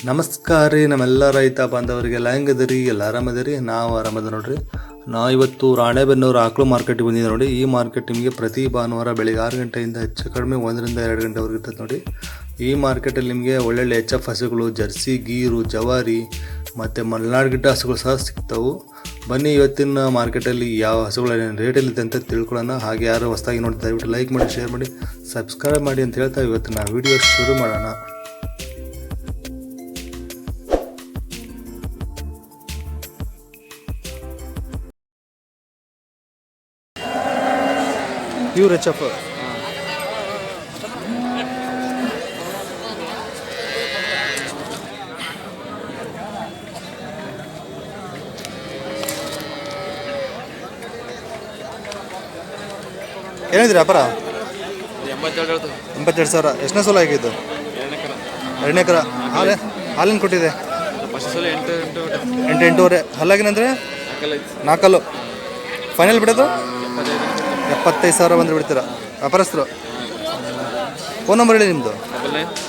ನಮಸ್ಕಾರ ರೀ ನಮ್ಮೆಲ್ಲ ರೈತ ಬಾಂಧವರಿಗೆಲ್ಲ ಹೆಂಗದಿರಿ ಎಲ್ಲ ಆರಾಮದಿರಿ. ನಾವು ಆರಾಮದ ನೋಡ್ರಿ. ನಾವು ಇವತ್ತು ರಾಣೆಬೆನ್ನೂರು ಆಕಳು ಮಾರ್ಕೆಟಿಗೆ ಬಂದಿದ್ದೆ ನೋಡಿ. ಈ ಮಾರ್ಕೆಟ್ ನಿಮಗೆ ಪ್ರತಿ ಭಾನುವಾರ ಬೆಳಿಗ್ಗೆ 6 ಗಂಟೆಯಿಂದ ಹೆಚ್ಚು ಕಡಿಮೆ 1 ರಿಂದ 2 ಗಂಟೆವರೆಗೆ ಇರ್ತದೆ ನೋಡಿ. ಈ ಮಾರ್ಕೆಟಲ್ಲಿ ನಿಮಗೆ ಒಳ್ಳೊಳ್ಳೆ HF ಹಸುಗಳು, ಜರ್ಸಿ, ಗೀರು, ಜವಾರಿ ಮತ್ತು ಮಲೆನಾಡು ಗಿಡ್ಡ ಹಸುಗಳು ಸಹ ಸಿಗ್ತಾವೆ. ಬನ್ನಿ ಇವತ್ತಿನ ಮಾರ್ಕೆಟಲ್ಲಿ ಯಾವ ಹಸುಗಳ ರೇಟಲ್ಲಿದೆ ಅಂತ ತಿಳ್ಕೊಳ್ಳೋಣ. ಹಾಗೆ ಯಾರು ಹೊಸದಾಗಿ ನೋಡಿ ದಯವಿಟ್ಟು ಲೈಕ್ ಮಾಡಿ, ಶೇರ್ ಮಾಡಿ, ಸಬ್ಸ್ಕ್ರೈಬ್ ಮಾಡಿ ಅಂತ ಹೇಳ್ತಾ ಇವತ್ತಿನ ವಿಡಿಯೋ ಶುರು ಮಾಡೋಣ. ಪ್ಯೂರ್ HF ಏನಿದ್ರಿ ವ್ಯಾಪಾರ? 82,000. ಎಷ್ಟನೇ ಸಲ ಆಗಿದ್ದು? 2 ಎಕರೆ. ಹಾಲೇನು ಕೊಟ್ಟಿದೆ? 8-8.5. ಹಲ್ಲಾಗಿನಂದ್ರೆ 4 ಫೈನಲ್ ಬಿಡೋದು 75,000 ಬಂದರೆ ಬಿಡ್ತೀರಾ? ವ್ಯಾಪಾರಸ್ಥರು ಫೋನ್ ನಂಬರ್ ಹೇಳಿ ನಿಮ್ಮದು.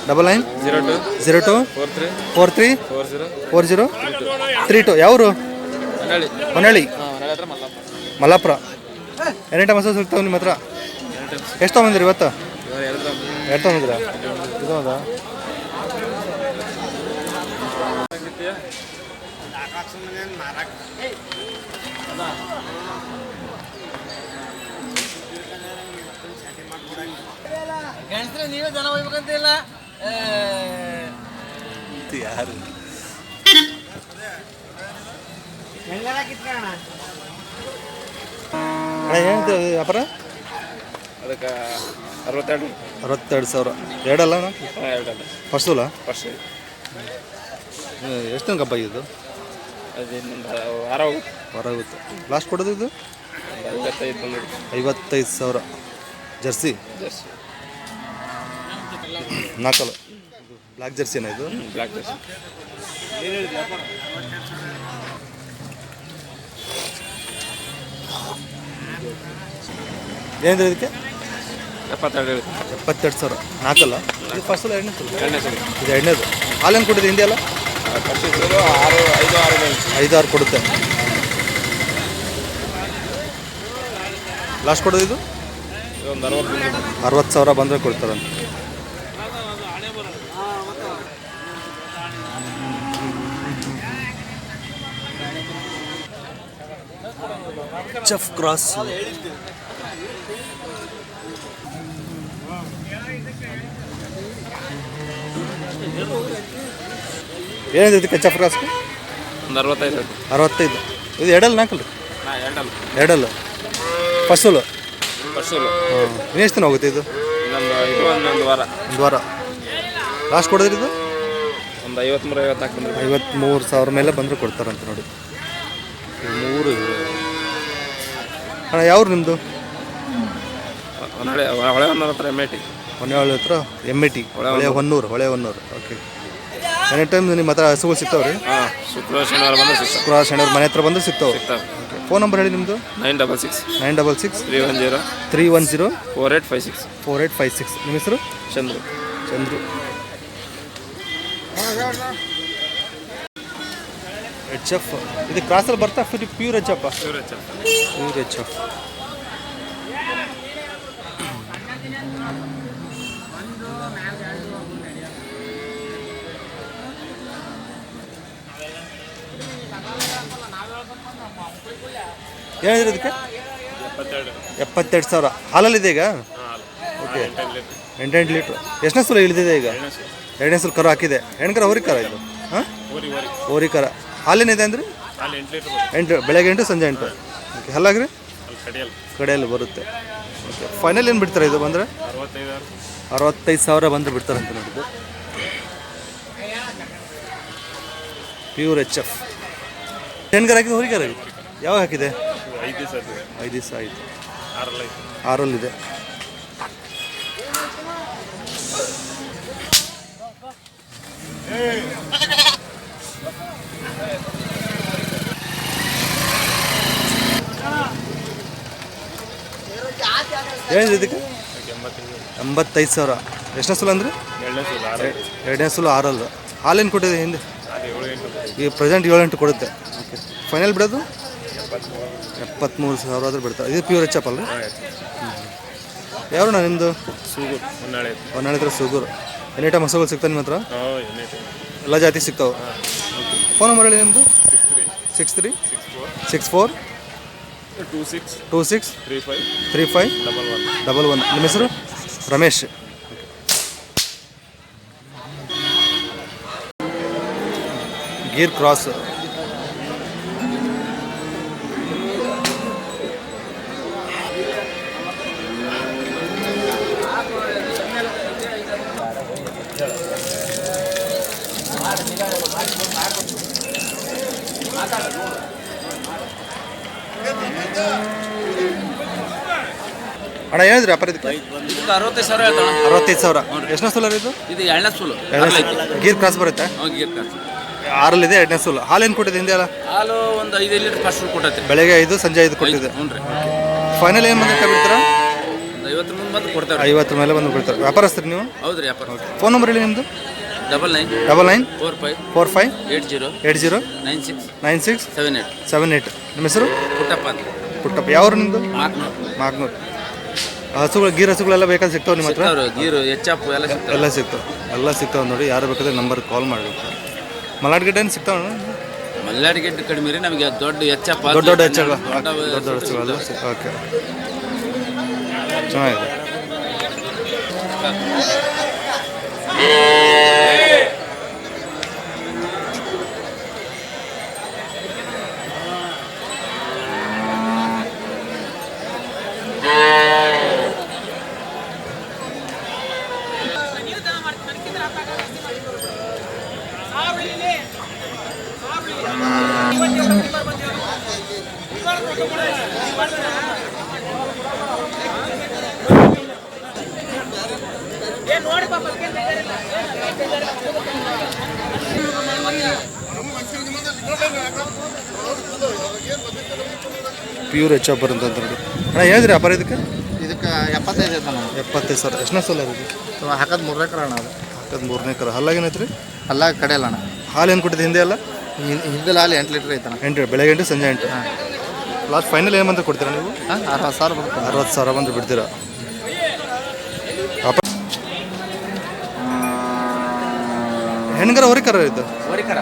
9902434032. ಯಾವರು? ಹೊನ್ನಳ್ಳಿ, ಮಲ್ಲಾಪುರ. ಎನಿ ಟೈಮ್ ಹಸು ಸಿಗ್ತಾವೆ ನಿಮ್ಮ ಹತ್ರ? ಎಷ್ಟು ತೊಗೊಂಬಂದಿರಿ ಇವತ್ತು? 2 ತೊಗೊಂಡಿದ್ದೀರಾ? ಇದು ಹೌದಾ? ನೀವೇ ಜನ ಹೋಗ್ಬೇಕಂತಿಲ್ಲ ಯಾರು ಏನಂತ ವ್ಯಾಪಾರ? ಅದಕ್ಕೆ 62,000. ಎರಡಲ್ಲ ಫಸ್ಟಲ್ಲ? ಫಸ್ಟ್ ಎಷ್ಟು ತನಕ ಹಬ್ಬ ಇದು? ವಾರ ಆಗುತ್ತೆ. ಲಾಸ್ಟ್ ಕೊಡೋದು ಇದು 55,000. ಜರ್ಸಿ 4 ಬ್ಲ್ಯಾಕ್ ಜರ್ಸಿನ ಇದು? Black Jersey. ಏನಿದೆ ಇದಕ್ಕೆ? 72,000. 72,000. 4 ಇದು ಫಸ್ಟ್ ಎರಡನೇ ಸಲ ಇದು ಎರಡನೇದು. ಹಾಲೇನು ಕೊಟ್ಟಿದೆ ಇಂಡಿಯಾ ಅಲ್ಲ? 5-6 ಕೊಡುತ್ತೆ. ಲಾಸ್ಟ್ ಕೊಡೋದು ಇದು ಒಂದು 60,000 ಬಂದರೆ ಕೊಡ್ತಾರಂತ. HF ಕ್ರಾಸ್ ಏನಿದೆ ಇದಕ್ಕೆ? HF ಕ್ರಾಸ್ ಒಂದು 65. ಇದು ಎರಡಲ್ಲ 4? ಎರಡಲ್ಲ ಫಸ್ಟು. ಇನ್ನೆಷ್ಟು ದಿನ ಹೋಗುತ್ತೆ ಇದು? ಒಂದು ವಾರ. 1 ವಾರ. ಲಾಸ್ಟ್ ಕೊಡೋದ್ರಿ ಇದು ಒಂದು 53,000 ಮೇಲೆ ಬಂದರೆ ಕೊಡ್ತಾರಂತ ನೋಡಿ. 3 ಅಣ್ಣ ಯಾವ್ರು ನಿಮ್ಮದು? ಹೊಳೆ ಹೊನ್ನೂರು ಹತ್ರ MIT. ಹೊನ್ನೇಳಿ ಹತ್ರ MIT. Honnur. Okay. Any time ನಿಮ್ಮ ಹತ್ರ ಹಸುಗಳು ಸಿಗ್ತಾವೆ ರೀ? ಶುಕ್ರವಾರ ಶನಿವಾರ ಬಂದರೆ ಸಿಗ್ತಾವೆ. ಶುಕ್ರವಾರ ಶನಿವಾರ ಮನೆ ಹತ್ರ ಬಂದರೆ ಸಿಗ್ತಾವೆ. ಓಕೆ. ಫೋನ್ ನಂಬರ್ ಹೇಳಿ ನಿಮ್ಮದು? 966 310 4856. ನಿಮ್ಮ ಹೆಸರು? ಚಂದ್ರು. HF ಇದು ಕ್ರಾಸಲ್ಲಿ ಬರ್ತಾ ಪ್ಯೂರ್ HF. ಏನಿದೆ ಇದಕ್ಕೆ? 72,000. ಹಾಲಲ್ಲಿದೆ ಈಗ? ಓಕೆ. 8 ಲೀಟ್ರ್. ಎಷ್ಟನೇ ಸಲ ಇಳಿದಿದೆ ಈಗ? 2ನೇ ಸಲ ಕರು ಹಾಕಿದೆ. ಹೆಣ್ಕರ ಹೋರಿಕರ ಇದು? ಹಾಂ, ಹೋರಿಕರ. ಹಾಲೇನಿದೆ ಅಂದರೆ 8, ಬೆಳಗ್ಗೆ 8 ಸಂಜೆ 8. ಓಕೆ. ಹಲ್ಲಾಗ್ರಿ ಕಡೆಯಲ್ಲಿ ಬರುತ್ತೆ. ಓಕೆ. ಫೈನಲ್ ಏನು ಬಿಡ್ತಾರೆ ಇದು ಬಂದರೆ? 65,000 ಬಂದರೆ ಬಿಡ್ತಾರಂತ ನೋಡಿದ್ದು. Pure HF. ಹೆಣ್ಕರ ಹಾಕಿದೆ, ಹೋರಿಕರ ಯಾವಾಗ ಹಾಕಿದೆ? 5 ದಿವಸ ಆಯಿತು. 6ರಲ್ಲಿದೆ. ಏನಿದೆ ಇದಕ್ಕೆ? 85,000. ಎಷ್ಟನೇ ಸಲ ಅಂದರೆ? 2ನೇ ಸಲ. ಎರಡನೇ ಸಲ 6 ಹಾಲೇನು ಕೊಟ್ಟಿದೆ ಹಿಂದೆ? ಈ ಪ್ರೆಸೆಂಟ್ 7-8 ಕೊಡುತ್ತೆ. ಓಕೆ, ಫೈನಲ್ ಬಿಡೋದು 73,000 ಆದರೂ ಬಿಡ್ತಾರೆ. ಇದು ಪ್ಯೂರ್ ಎಚ್ ಎಫ್ ಅಲ್ಲ? ಯಾವಣ್ಣ ನಿಮ್ಮದು? ಸೂಗೂರು ಹೊನ್ನಾಳಿ. ಹೊನ್ನಾಳಿ ಹತ್ರ ಸೂಗೂರು. ಎನಿ ಟೈಮ್ ಹಸುಗಳು ಸಿಗ್ತಾವೆ ನಿಮ್ಮ ಹತ್ರ? ಎಲ್ಲ ಜಾತಿ ಸಿಗ್ತಾವೆ. ಓಕೆ, ಫೋನ್ ನಂಬರ್ ಹೇಳಿ ನಿಮ್ಮದು? 63 64 26 35 11. ನಿಮ್ಮ ಹೆಸರು? ರಮೇಶ್. ಗೀರ್ ಕ್ರಾಸ್. ಅಣ್ಣ ಹೇಳಿದ್ರಿ ವ್ಯಾಪಾರ ಇದಕ್ಕೆ? 65,000 ಹೇಳ್ತಾಳ. 65,000. ಎಷ್ಟನೇ ಸೋಲಾರ್ ಇದು? ಇದು 2ನೇ ಸೂಲು. ಗೀರ್ ಕ್ರಾಸ್ ಬರುತ್ತೆ? ಗೀರ್ 6ರಲ್ಲಿದೆ, 2ನೇ ಸೋಲು. ಹಾಲು ಏನು ಕೊಟ್ಟಿದೆ ಹಿಂದೆ ಅಲ್ಲ? ಹಾಲು ಒಂದು 5 ಲೀಟರ್ ಫಸ್ಟ್ ಕೊಟ್ಟೈತಿ. ಬೆಳಗ್ಗೆ 5 ಸಂಜೆ 5 ಕೊಟ್ಟಿದೆ. ಹ್ಞೂ ರೀ. ಫೈನಲ್ ಏನು ಬಂದು ಬಿಡ್ತೀರಾ? ಒಂದು 50 ಮುಂದೆ ಬಂದು ಕೊಡ್ತೇವೆ. 50 ಮೇಲೆ ಬಂದು ಬಿಡ್ತಾರೆ. ವ್ಯಾಪಾರಸ್ತ್ರಿ ನೀವು? ಹೌದು ರೀ, ವ್ಯಾಪಾರ. ಫೋನ್ ನಂಬರ್ ಹೇಳಿ ನಿಮ್ಮದು? 99 45 80 96 78. ನಿಮ್ಮ ಹೆಸರು? ಪುಟ್ಟಪ್ಪ ಅಂತ. ಪುಟ್ಟಪ್ಪ. ಯಾವ ನಿಮ್ಮದು? ಮಾಕ್ನೂರು. ಹಸುಗಳು, ಗೀರ್ ಹಸುಗಳೆಲ್ಲ ಬೇಕಾದ್ರೆ ಸಿಗ್ತಾವೆ ನಿಮ್ಮ ಹತ್ರ? ಗೀರು ಎಚ್.ಎಫ್ ಎಲ್ಲ ಸಿಗ್ತಾವೆ. ಎಲ್ಲ ಸಿಗ್ತಾವೆ ನೋಡಿ. ಯಾರು ಬೇಕಾದ್ರೆ ನಂಬರ್ ಕಾಲ್ ಮಾಡಬೇಕು. ಮಲಾಡ್ಗಡ್ಡೆ ಏನು ಸಿಗ್ತಾವೆ? ಮಲ್ಲಾಡಿಗೆಡ್ಡೆ ಕಡಿಮೆ ರೀ, ನಮಗೆ ದೊಡ್ಡ ಎಚ್.ಎಫ್ ದೊಡ್ಡ ಹಸುಗಳು. ದೊಡ್ಡ ಹಸುಗಳೆಲ್ಲ ಸಿಗ್ತಾವೆ. ಓಕೆ, ಚೆನ್ನಾಗಿದೆ. ಪ್ಯೂರ್ ಎಚ್ ಎಫ್ ಬರುತ್ತೆ ಅಂತ ನೋಡಿ. ಅಣ್ಣ ಹೇಳಿದ್ರಿ ವ್ಯಾಪಾರ ಇದಕ್ಕೆ? ಇದಕ್ಕೆ 75 ಐತೆ ನಾವು. 75,000. ಎಷ್ಟನೇ ಸೋಲಾರ್ ಇದು? ಹಾಕೋದು 3 ಎಕರೆ ಅಣ್ಣ. ಅದು ಹಾಕೋದು 3ನೇ ಎಕರೆ. ಹಲ್ಲಾಗೇನೈತೆ ರೀ? ಅಲ್ಲ ಕಡೆಯಲ್ಲ ಅಣ್ಣ. ಹಾಲು ಏನು ಕೊಟ್ಟಿದೆ ಹಿಂದೆ ಎಲ್ಲ? ಹಿಂದೆಲ್ಲ ಹಾಲು 8 ಲೀಟ್ರ್ ಐತಣ್ಣ. 8, ಬೆಳಗ್ಗೆ 8 ಸಂಜೆ 8. ಲಾಸ್ಟ್ ಫೈನಲ್ ಏನು ಬಂದು ಕೊಡ್ತೀರಾ ನೀವು? 60,000 ಬರುತ್ತೆ. 60,000 ಬಂದು ಬಿಡ್ತೀರಾ? ಹೆಣ್ಗರ ಹೊರಿಕರ ಇದು? ವರಿಕರ.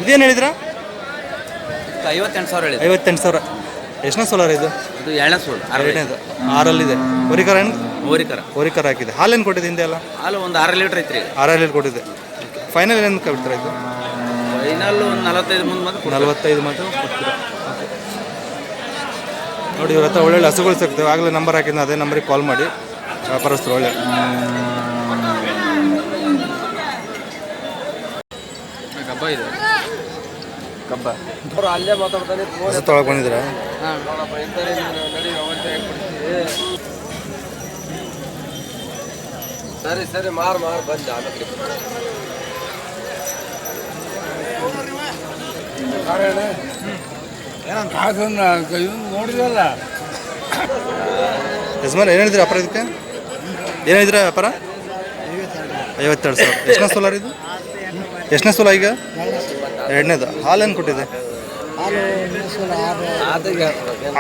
ಇದೇನು ಹೇಳಿದ್ರಾ? 58,000 ಹೇಳಿದೆ. 58,000. ಎಷ್ಟನೇ ಸೋಲಾರ್ ಇದು? ಇದು 2ನೇ ಸೂಲು. 2ನೇದು. 6ರಲ್ಲಿದೆ. ಹೊರಿಕರ ಏನು? ಹೊರಿಕರ ಹಾಕಿದೆ. ಹಾಲೇನು ಕೊಟ್ಟಿದೆ ಹಿಂದೆ ಎಲ್ಲ? ಹಾಲು ಒಂದು 6 ಲೀಟ್ರ್ ಐತ್ರಿ. 6 ಲೀಟರ್ ಕೊಟ್ಟಿದೆ. ಫೈನಲ್ ಏನು ಬಿಡ್ತೀರಾ ಇದು? ಫೈನಲ್ ಒಂದು 45 ಮುಂದೆ ಮಾತ್ರ 45 ಮಾತ್ರ ಕೊಡ್ತೀರಾ? ನೋಡಿ, ಇವ್ರ ಹತ್ರ ಒಳ್ಳೊಳ್ಳೆ ಹಸುಗಳು ಸಿಗ್ತವೆ. ಆಗಲೇ ನಂಬರ್ ಹಾಕಿದ್ನ, ಅದೇ ನಂಬರಿಗೆ ಕಾಲ್ ಮಾಡಿ. ವ್ಯಾಪಾರಸ್ಥರು ಒಳ್ಳೆ ಕಬ್ಬ ಇದೆ. ಕಬ್ಬ ಅವ್ರು ಅಲ್ಲೇ ಮಾತಾಡ್ತಾನೆ. ಹಸು ತೊಗೊಳಕ್ಕೆ ಬಂದಿದ್ದೀರಾ? ಸರಿ ಮಾರು ಬಂದ. ನೋಡಿದಲ್ಲ ಯಜಮಾನ್, ಏನು ಹೇಳಿದ್ರಿ ವ್ಯಾಪಾರ ಇದಕ್ಕೆ? ಏನು ಹೇಳಿದ್ರಿ ವ್ಯಾಪಾರ? 52,000. ಎಷ್ಟನೇ ಸೋಲಾರ್ ಇದು? ಎಷ್ಟನೇ ಸೋಲ ಈಗ? 2ನೇದು. ಹಾಲೇನು ಕೊಟ್ಟಿದೆ?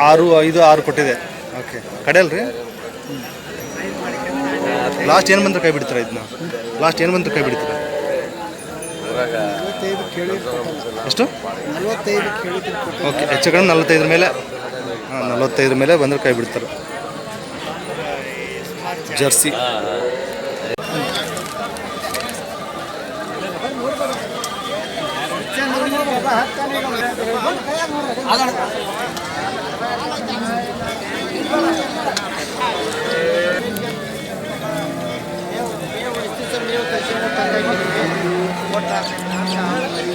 6, 5, 6 ಕೊಟ್ಟಿದೆ. ಓಕೆ, ಕಡೆಯಲ್ರಿ? ಲಾಸ್ಟ್ ಏನು ಬಂದ್ರೆ ಕೈ ಬಿಡ್ತೀರಾ ಇದನ್ನ? ಲಾಸ್ಟ್ ಏನು ಬಂದ್ರೆ ಕೈ ಬಿಡ್ತೀರಾ? ಎಷ್ಟು? 45. ಓಕೆ, ಹೆಚ್ಚು ಕಡಿಮೆ 45 ಮೇಲೆ. 45 ಮೇಲೆ ಬಂದರೆ ಕೈ ಬಿಡ್ತಾರೆ. ಜರ್ಸಿ.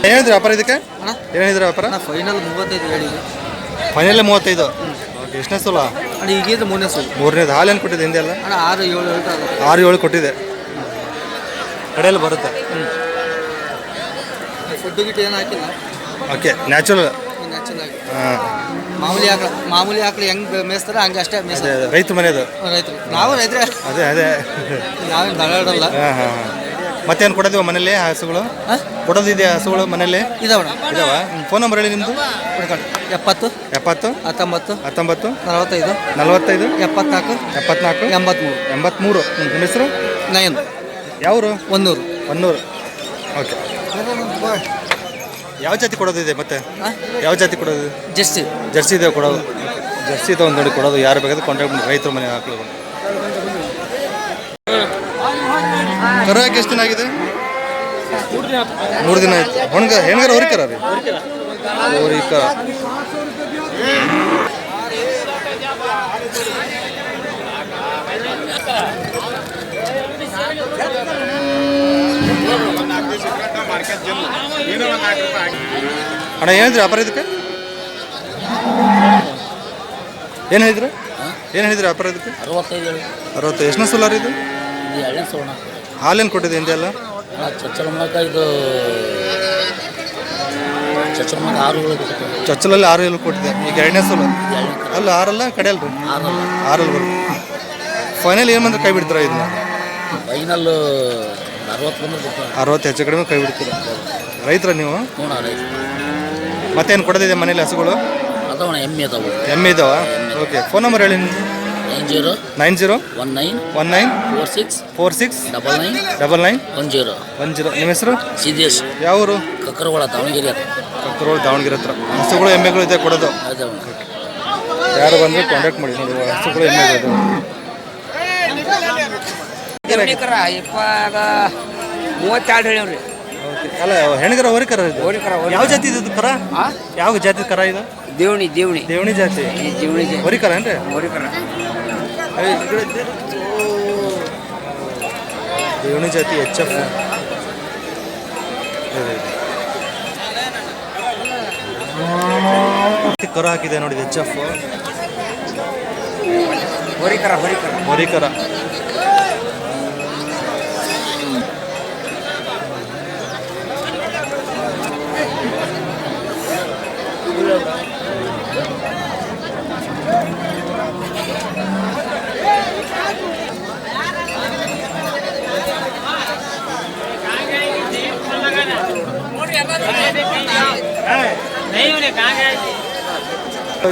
ಏನಿದ್ರೆ ವ್ಯಾಪಾರ ಇದಕ್ಕೆ? ಏನಿದ್ರೆ ವ್ಯಾಪಾರ? ಫೈನಲ್ 35 ಹೇಳಿದೆ. ಫೈನಲ್ಲೇ 35. ಓಕೆ, ಎಷ್ಟನೇ ಸೋಲ? ಅಣ್ಣ ಈಗಿದ್ದು 3ನೇ ಸೂಲು. 3ನೇದು. ಹಾಲೇನು ಕೊಟ್ಟಿದೆ ಹಿಂದೆ ಎಲ್ಲ? ಅಣ್ಣ 6, 7 ಹೇಳ್ತಾರೆ. 6, 7 ಕೊಟ್ಟಿದೆ. ಕಡೆಯಲ್ಲಿ ಬರುತ್ತೆ. ಫುಡ್ಡು ಗಿಟ್ಟು ಏನು ಹಾಕಿಲ್ಲ, ಓಕೆ ನ್ಯಾಚುರಲ್. ನ್ಯಾಚುರಲ್ ಆಗಿ ಹಾಂ, ಮಾಮೂಲಿ ಆಕಳು ಹೆಂಗೆ ಮೇಯಿಸ್ತಾರೆ ಹಂಗೆ ಅಷ್ಟೇ ಮೇಯಿಸ್ತಾರೆ ರೈತ ಮನೆಯದು. ರೈತರು. ನಾವು ರೈತರೇ, ಅದೇ ನಾವೇನು ದಳ್ಳಾಡಲ್ಲ. ಹಾಂ ಹಾಂ ಹಾಂ. ಮತ್ತೇನು ಕೊಡೋದಿವ ಮನೇಲಿ ಹಸುಗಳು? ಕೊಡೋದಿದೆಯಾ ಹಸುಗಳು ಮನೇಲಿ? ಇದಾವಣ. ಇದಾವ? ಫೋನ್ ನಂಬರ್ ಹೇಳಿ ನಿಮ್ಮದು. 70 70 19 19 45 45 74 74 83 83. ನಿಮ್ಮ ಹೆಸರು? 9 ಯಾವರು? 100. 100. ಓಕೆ. ಯಾವ ಜಾತಿ ಕೊಡೋದಿದೆ ಮತ್ತೆ? ಯಾವ ಜಾತಿ ಕೊಡೋದು? ಜರ್ಸಿ. ಜರ್ಸಿ ಇದೆ ಕೊಡೋದು. ಜರ್ಸಿ ಇದೆ ಒಂದು ನೋಡಿ ಕೊಡೋದು. ಯಾರು ಬೇಕಾದ್ರೆ ಕಾಂಟ್ಯಾಕ್ಟ್ ಮಾಡಿ, ರೈತರ ಮನೆ ಹಾಕಲು. ಕರು ಹಾಕಿ ಎಷ್ಟು ದಿನ ಆಗಿದೆ? 3 ದಿನ ಆಯ್ತು. ಹೆಣ್ಗಾರ ಹೊರಿಕರ ರೀ? ಹೊರಿಕರ. ಅಣ್ಣ ಏನಿದ್ರಿ ವ್ಯಾಪಾರ ಇದಕ್ಕೆ? ಏನು ಹೇಳಿದ್ರು? ಏನು ಹೇಳಿದ್ರಿ ವ್ಯಾಪಾರ ಇದಕ್ಕೆ? 60. ಎಷ್ಟನೇ ಸೋಲಾರ್ ಇದು? ಹಾಲೇನು ಕೊಟ್ಟಿದೆ ಹಿಂದೆ ಎಲ್ಲ? ಚೊಚ್ಚಲಲ್ಲಿ 6 ಎಲ್ಲಿ ಕೊಟ್ಟಿದೆ. ಈಗ 2ನೇ ಸೋಲು ಅಲ್ಲ, 6 ಅಲ್ಲ ಕಡೆಯಲ್ಲ ರೀ? 6 ಬರುತ್ತೆ. ಫೈನಲ್ ಏನು ಬಂದ್ರೆ ಕೈ ಬಿಡ್ತೀರಾ ಇದನ್ನ? ಫೈನಲ್ 60 ಹೆಚ್ಚು ಕಡಿಮೆ ಕೈ ಬಿಡ್ತೀರ. ರೈತರ ನೀವು? ಮತ್ತೇನು ಕೊಡೋದಿದೆ ಮನೇಲಿ ಹಸುಗಳು? ಎಮ್ಮೆ ಇದಾವ? ಓಕೆ. ಫೋನ್ ನಂಬರ್ ಹೇಳಿ ನಿಮ್ಮದು. 90 19 46 99 10. ನಿಮ್ಮ ಹೆಸರು? ಸಿದ್ದೇಶ್. ಯಾವ ಊರು? ಕಕ್ಕರಗೊಳ, ದಾವಣಗೆರೆ. ಕಕ್ಕರೋಳು, ದಾವಣಗೆರೆ ಹತ್ರ. ಹಸುಗಳು ಎಮ್ಮೆಗಳು ಇದೆ ಕೊಡೋದು. ಯಾರು ಬಂದರೆ ಕಾಂಟ್ಯಾಕ್ಟ್ ಮಾಡಿ ನೋಡಿ. ಹಸುಗಳು ಎಮ್ಮೆಗಳು ಇವಾಗ 32 ಹೇಳವ್ರಿ. ಅಲ್ಲ, ಹೆಣ್ಗರ ಹೊರಿಕರ ಇದು? ಯಾವ ಜಾತಿ ಇದು ಕರ? ಯಾವ ಜಾತಿ ಕರ ಇದು? ದೇವಣಿ ಜಾತಿ. ಹೊರಿಕರ ಏನ್ರಿ? ದೇವಣಿ ಜಾತಿ HF. ಕರ ಹಾಕಿದೆ ನೋಡಿ HF. ಹೊರಿಕರ.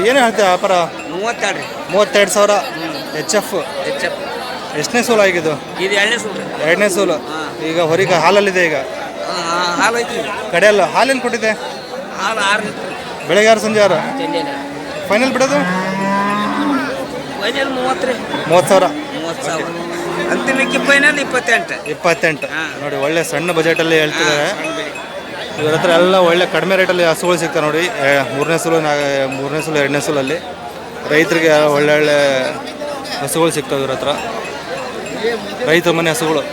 ಏನು ಹೇಳ್ತೀವಿ ವ್ಯಾಪಾರ? 32,000 HF. ಎಷ್ಟನೇ ಸೋಲು ಆಗಿದ್ದು? ಇದು 2ನೇ ಸೂರು. 2ನೇ ಸೋಲು. ಈಗ ಹೊರಗೆ ಹಾಲಲ್ಲಿದೆ. ಈಗ ಹಾಲು ಐತಿ ಕಡೆಯಲ್ಲ. ಹಾಲೇನು ಕೊಟ್ಟಿದೆ? ಹಾಲು 6 ಬೆಳಗ್ಗೆ 6 ಸಂಜೆ 6. ಫೈನಲ್ ಬಿಡೋದು? ಫೈನಲ್ 30,000. ಅಂತಿಮಕ್ಕೆ ಫೈನಲ್ 28. ನೋಡಿ, ಒಳ್ಳೆ ಸಣ್ಣ ಬಜೆಟಲ್ಲಿ ಹೇಳ್ತಿದ್ದಾರೆ. ಇವ್ರ ಹತ್ರ ಎಲ್ಲ ಒಳ್ಳೆ ಕಡಿಮೆ ರೇಟಲ್ಲಿ ಹಸುಗಳು ಸಿಗ್ತವೆ ನೋಡಿ. 3ನೇ ಸೂಲು 2ನೇ ಸೂಲಲ್ಲಿ ರೈತರಿಗೆ ಒಳ್ಳೊಳ್ಳೆ ಹಸುಗಳು ಸಿಗ್ತವೆ ಇವ್ರ ಹತ್ರ. ರೈತರ ಮನೆ ಹಸುಗಳು.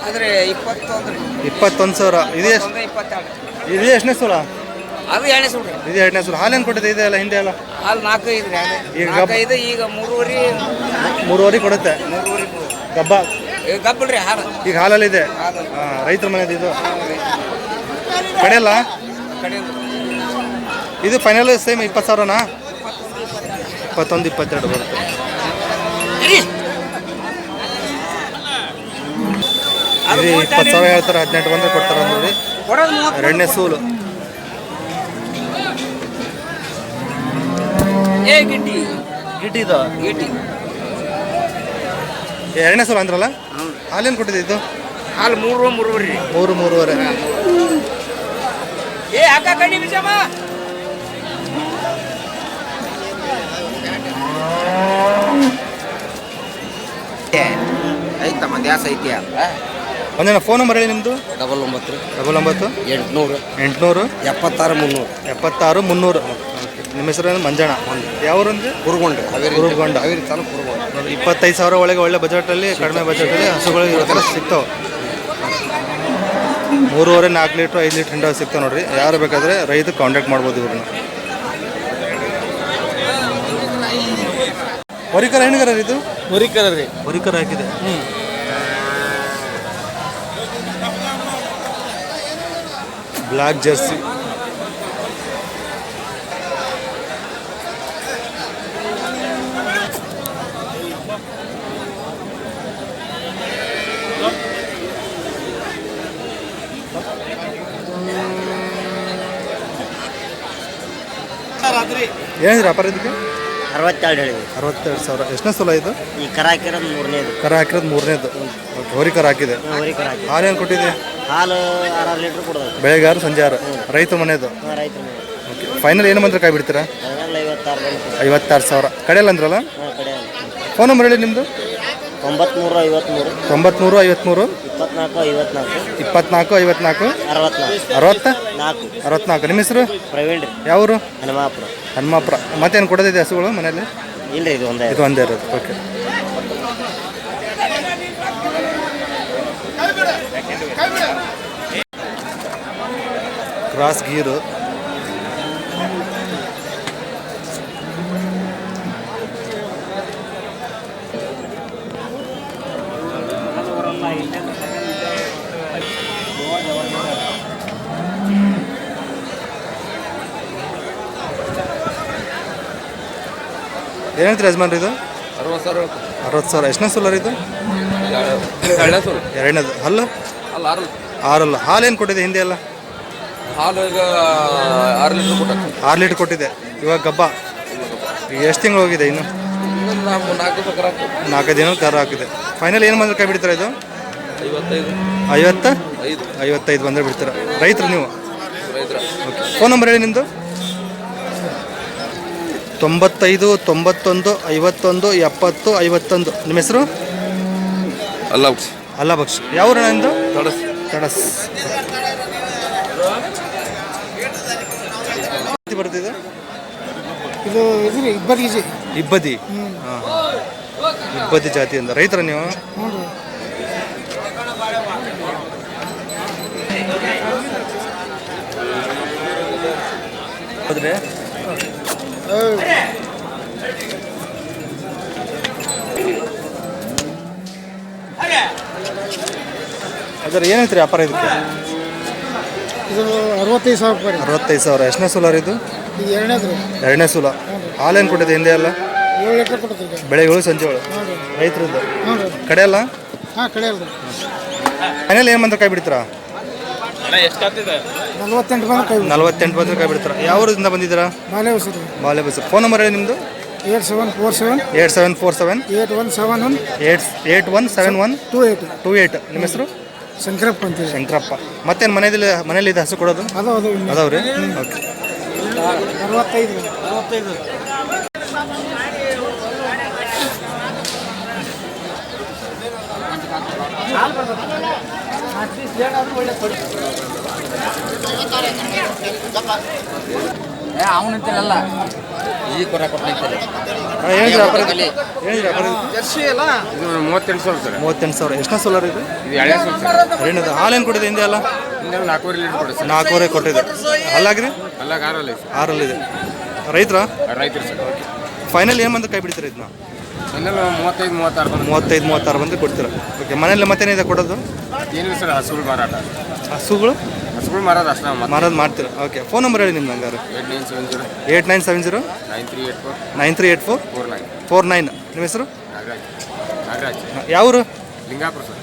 ಆದರೆ 21,000. ಇದು ಎಷ್ಟನೇ ಸೂಲ? ಅದು 2ನೇ ಸೂರು. ಇದು 2ನೇ ಸೂಲ. ಹಾಲೇನು ಕೊಟ್ಟಿದೆ? ಇದೆ ಅಲ್ಲ ಹಿಂದೆ ಎಲ್ಲ? ಹಾಲು 4 ಐತ್ರಿ. ಈಗ 4 ಈಗ 3.5 ಕೊಡುತ್ತೆ. ಗಬ್ಬ ಗಬ್ಬಲ್ರಿ ಹಾಲು. ಈಗ ಹಾಲಲ್ಲಿದೆ. ರೈತರ ಮನೆದು ಇದು. ಕಡೆಯಲ್ಲ? ಇದು ಫೈನಲ್ ಸೇಮ್ 20,000ನಾ? 21 22 ಬರುತ್ತೆ. ಇದು 20,000 ಹೇಳ್ತಾರೆ. 18 ಬಂದರೆ ಕೊಡ್ತಾರೆ ನೋಡಿ. 2ನೇ ಸೂಲು. ಗಿಟ್ಟಿ ಇದು 2ನೇ ಸೂಲು ಅಂದ್ರಲ್ಲ? ಹಾಲೇನು ಕೊಟ್ಟಿದೆ ಇದು? ಹಾಲು 3.5. ಅಕ್ಕ ಕಣ್ಣಿ ಬಿಜಮ್ಮ. ಐತಮ್ಮ ದ್ಯಾಸ ಐತಿ. ಒಂದೇನ ಫೋನ್ ನಂಬರ್ ಹೇಳಿ ನಿಮ್ಮದು. 99 99 800 800 76 300. ನಿಮ್ಮ ಹೆಸರು ಮಂಜಣ್ಣ. ಯಾವ್ರಂದ್ರೆ? ಕುರುಗೊಂಡ. ಕುರುಗೊಂಡ. 25,000 ಒಳಗೆ ಒಳ್ಳೆ ಬಜೆಟಲ್ಲಿ, ಕಡಿಮೆ ಬಜೆಟಲ್ಲಿ ಹಸುಗಳು ಇರೋ ಥರ ಸಿಗ್ತಾವೆ. 3.5 4 ಲೀಟ್ರ್ 5 ಲೀಟ್ರ್ ಹಿಂಡ ಸಿಗ್ತಾವೆ ನೋಡ್ರಿ. ಯಾರು ಬೇಕಾದರೆ ರೈತ ಕಾಂಟ್ಯಾಕ್ಟ್ ಮಾಡ್ಬೋದು ಇವ್ರನ್ನ. ಹೊರಿಕರ ಹೆಣ್ಗರ ಇದು ಮುರಿಕರ ರೀ. ಹೊರಿಕರ ಹಾಕಿದೆ. Black Jersey. ಏನಿದೆ ವ್ಯಾಪಾರ ಇದಕ್ಕೆ? 62 ಹೇಳಿದ್ವಿ. 62,000. ಎಷ್ಟನೇ ಸಲ ಇದು? ಈ ಕರ ಹಾಕಿರೋದು 3ನೇದು. ಕರ ಹಾಕಿರೋದು 3ನೇದು. ಓಕೆ, ಹೋರಿಕರ ಹಾಕಿದೆ. ಹೋರಿಕರ ಹಾಕಿ. ಹಾಲು ಏನು ಕೊಟ್ಟಿದೆ? ಹಾಲು 6 ಲೀಟ್ರ್ ಕೊಡೋದು. ಬೆಳಗ್ಗೆ 6 ಸಂಜೆ 6. ರೈತ ಮನೆದು. ರೈತರ ಮೇಲೆ. ಓಕೆ, ಫೈನಲ್ ಏನು ಬಂದ್ರೆ ಕಾಯಿ ಬಿಡ್ತೀರಾ? 56,000. ಕಡೆಯಲ್ಲ ಅಂದ್ರಲ್ಲ? ಕಡೆ ಫೋನ್ ನಂಬರ್ ಹೇಳಿ ನಿಮ್ಮದು. 93 53 93 53 24 54 24 54 64 64. ನಿಮ್ಮ ಹೆಸರು? ಪ್ರವೀಣ್ ರೀ. ಯಾವರು? ಹನುಮಾಪುರ. ಹನುಮಾಪುರ. ಮತ್ತೇನು ಕೊಡೋದಿದೆ ಹಸುಗಳು ಮನೇಲಿ? ಇಲ್ರಿ, ಇದು ಒಂದೇ. ಇದು ಒಂದೇ ಇರೋದು. ಓಕೆ. ಕ್ರಾಸ್ ಗೀರು. ಏನು ಹೇಳ್ತೀರಿ ಯಜಮಾನ್ರಿ ಇದು? 60,000. ಎಷ್ಟನೇ ಸೋಲಾರ್ ಇದು? ಎರಡನೇದು. ಹಲ್ಲು? 6 ಹಾಲು ಏನು ಕೊಟ್ಟಿದೆ ಹಿಂದೆ ಎಲ್ಲ? ಹಾಲು ಈಗ 6 ಲೀಟ್ರ್ ಕೊಟ್ಟ. 6 ಲೀಟ್ರ್ ಕೊಟ್ಟಿದೆ. ಇವಾಗ ಗಬ್ಬ ಈಗ ಎಷ್ಟು ತಿಂಗಳು ಹೋಗಿದೆ ಇನ್ನು? 4 ದಿನ ಕರ ಹಾಕಿದೆ. ಫೈನಲ್ ಏನು ಬಂದ್ರೆ ಕೈ ಬಿಡ್ತೀರಾ ಇದು? 55 ಬಂದರೆ ಬಿಡ್ತೀರಾ. ರೈತರು ನೀವು? ಓಕೆ. ಫೋನ್ ನಂಬರ್ ಹೇಳಿ ನಿಮ್ಮದು. 95 91 51 70 51. ನಿಮ್ಮ ಹೆಸರು? ಅಲ್ಲ ಬಕ್ಷ್. ಯಾವ ಊರಣ್ಣ ನಿಮ್ಮದು? ತಡಸ್. ಬರ್ತಿದೆ ಇದು ಇದ್ರಿ ಇಬ್ಬದಿ. ಹಾಂ, ಇಬ್ಬದಿ ಜಾತಿಯಿಂದ ರೈತರ ನೀವು? ಹೌದ್ರಿ. ಅದರ ಏನೈತ್ರಿ ವ್ಯಾಪಾರ ಇದಕ್ಕೆ? ಇದು 65,000 ರೂಪಾಯಿ. 65,000. ಎಷ್ಟನೇ ಸೋಲಾರ್ ಇದು? ಇದು ಎರಡನೇದು. ಎರಡನೇ ಸೋಲ. ಹಾಲೇನು ಕೊಟ್ಟಿದೆ ಹಿಂದೆ ಎಲ್ಲ? 7 ಲೀಟ್ರ್ ಕೊಡ್ತೀವಿ. ಬೆಳಗ್ಗೆ ಸಂಜೆ ರೈತರದ್ದು. ಕಡೆ ಅಲ್ಲ? ಹಾಂ, ಕಡೆ ಅಲ್ರಿ. ಮನೇಲಿ ಏನು ಬಂದ್ರೆ ಕೈ ಬಿಡ್ತೀರಾ? 48 ಬಂದ್ರೆ ಕೈ. 48 ಬಂದ್ರೆ ಕೈ ಬಿಡ್ತೀರಾ. ಯಾವ ಊರಿಂದ ಬಂದಿದ್ದೀರಾ? ಬಾಲೆ ಹೊಸರು. ಬಾಲೆ ಬಸ್. ಫೋನ್ ನಂಬರ್ ಹೇಳಿ ನಿಮ್ಮದು. 8747 8747 8171 8171 28. ನಿಮ್ಮ ಹೆಸರು? ಶಂಕರಪ್ಪ ಅಂತೇಳಿ. ಶಂಕರಪ್ಪ. ಮತ್ತೇನು ಮನೇಲಿ ಇದೆ ಹಸು ಕೊಡೋದು? ಅದಾವ್ರಿ. ಓಕೆ. 65. ಅವನಂತೆಲ್ಲ ಈ ಕೊರ ಕೊಟ್ಟಿರ್ತಾರೆ. ಹೇಳಿದ್ರಿ ವ್ಯಾಪಾರ ಹೇಳಿದ್ರಿ ವ್ಯಾಪಾರ? ಜರ್ಸಿ ಅಲ್ಲ. ಇದು 38,000 ಸರ್. 38,000. ಎಷ್ಟನೇ ಸೋಲಾರ್ ಇದು? ಇದು ಎಳೆ ಸರ್. ಎರಡನೇದು. ಹಾಲೇನು ಕೊಟ್ಟಿದೆ ಹಿಂದೆ ಎಲ್ಲ? ಹಿಂದೆ 4 ಲೀಟ್ರ್ ಕೊಡಿ ಸರ್. 4 ಕೊಟ್ಟಿದೆ. ಹಲ್ಲಾಗ್ರಿ? ಅಲ್ಲ 6 ಸರ್. 6 ರೈತರ? ರೈತರು ಸರ್. ಫೈನಲ್ ಏನು ಬಂದು ಕೈ ಬಿಡ್ತೀರಾ ಇದನ್ನ? ಇನ್ನೆಲ್ಲ 35 36 ಬಂದು ಕೊಡ್ತೀರಾ. ಓಕೆ. ಮನೇಲಿ ಮತ್ತೇನಿದೆ ಕೊಡೋದು? ಏನಿಲ್ಲ ಸರ್, ಹಸುಗಳು ಮಾರಾಟ. ಹಸುಗಳು ಮಾರೋದು ಅಷ್ಟೇ. ಮಾರೋದು ಮಾಡ್ತೀರಾ. ಓಕೆ. ಫೋನ್ ನಂಬರ್ ಹೇಳಿ ನಿಮ್ದು ಹಂಗಾರೆ. 8970 9384 9384 49. ನಿಮ್ಮ ಹೆಸರು? ನಾಗರಾಜ್. ಯಾವರು? ಲಿಂಗಾಪುರ ಸರ್.